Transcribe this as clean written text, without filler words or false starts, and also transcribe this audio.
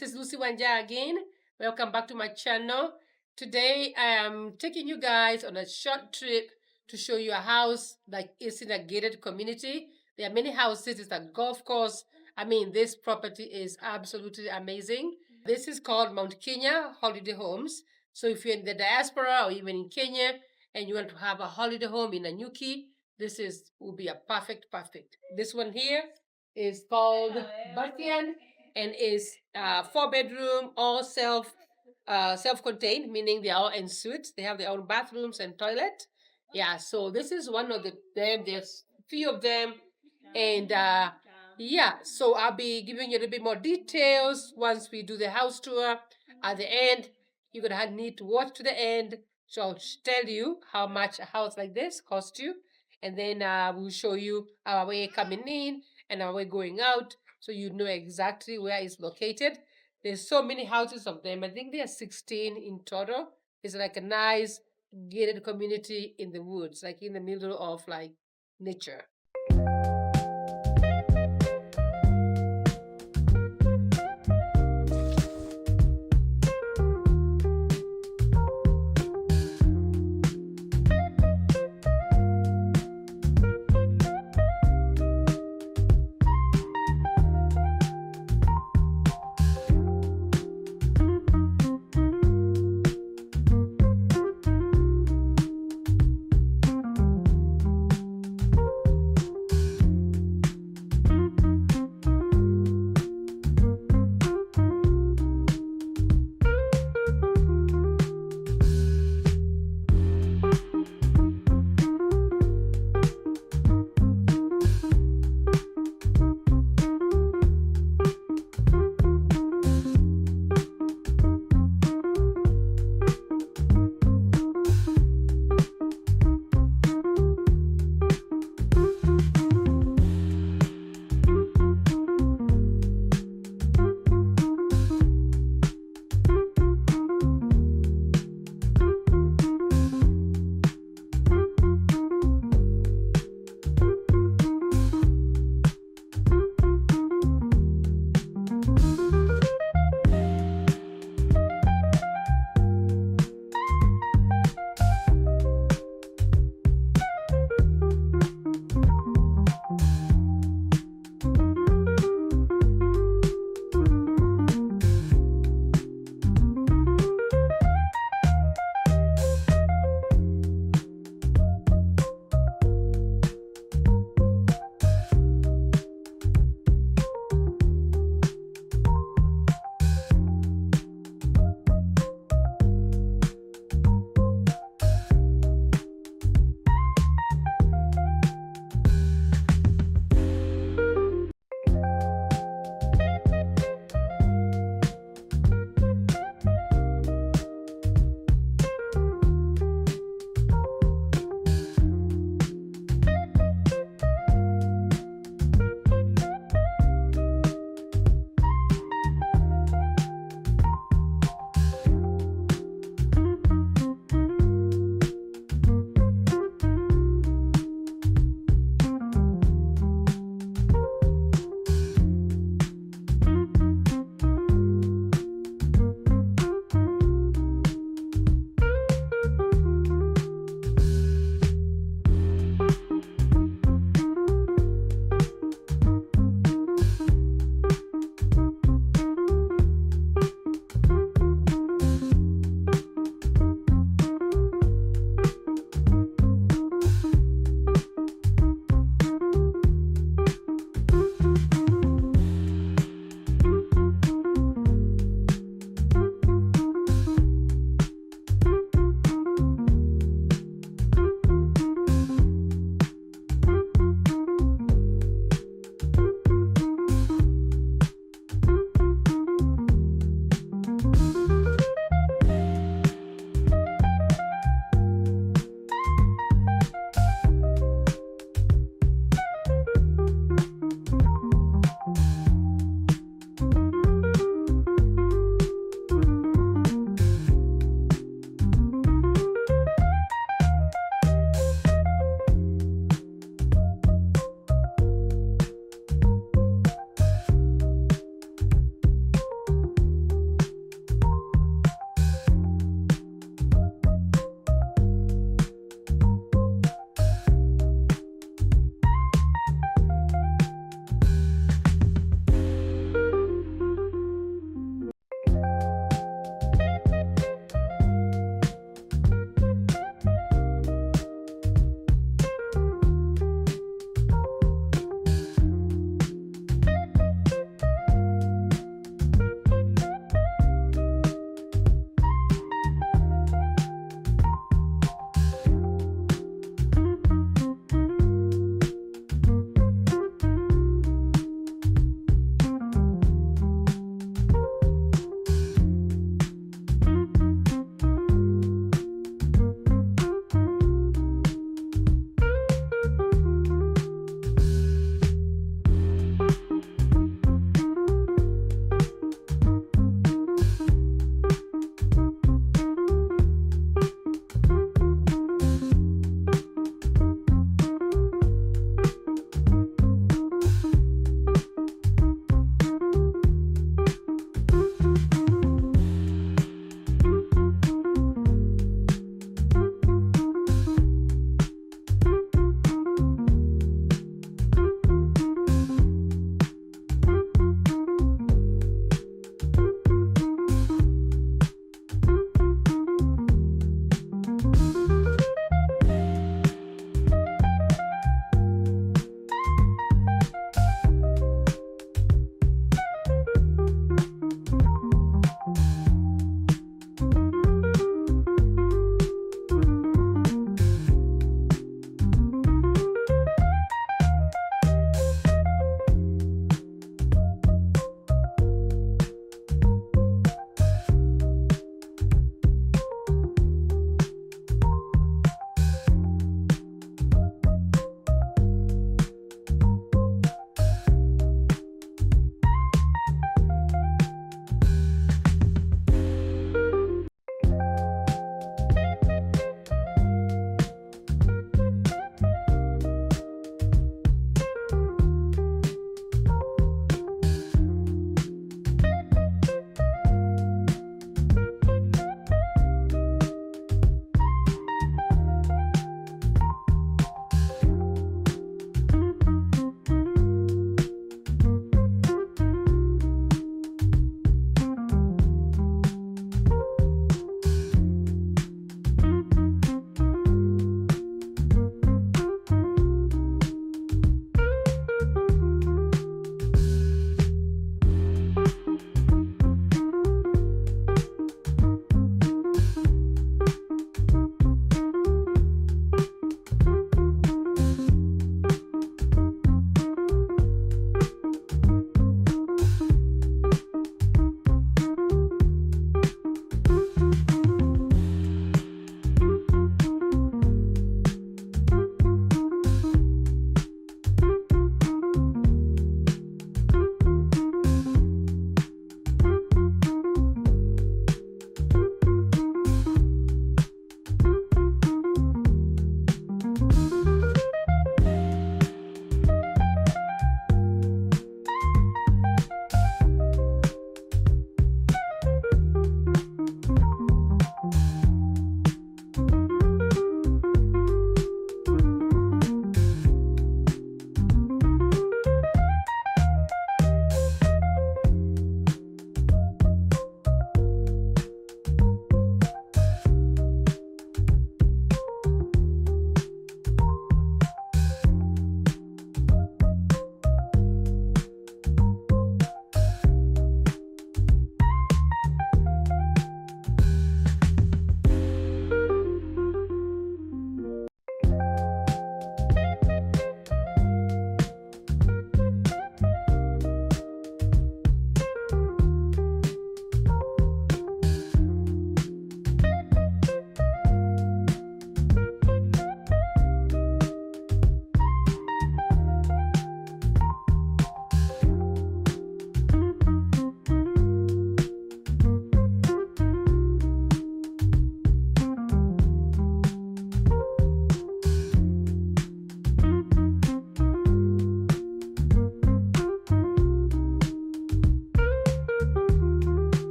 this is Lucy Wanja again. Welcome back to my channel. Today I am taking you guys on a short trip to show you a house that is in a gated community. There are many houses, it's a golf course. I mean, this property is absolutely amazing. This is called Mount Kenya Holiday Homes. So if you're in the diaspora or even in Kenya and you want to have a holiday home in Nanyuki, will be a perfect. This one here is called Batian and is 4 bedroom, all self-contained, meaning they are all en suite. They have their own bathrooms and toilet. Yeah, so this is one of them. There's few of them, and yeah, so I'll be giving you a little bit more details once we do the house tour. At the end, you're gonna need to watch to the end, so I'll tell you how much a house like this costs you, and then we'll show you our way coming in and our way going out, so you know exactly where it's located. There's so many houses of them. I think there are 16 in total. It's like a nice gated community in the woods, like in the middle of like nature.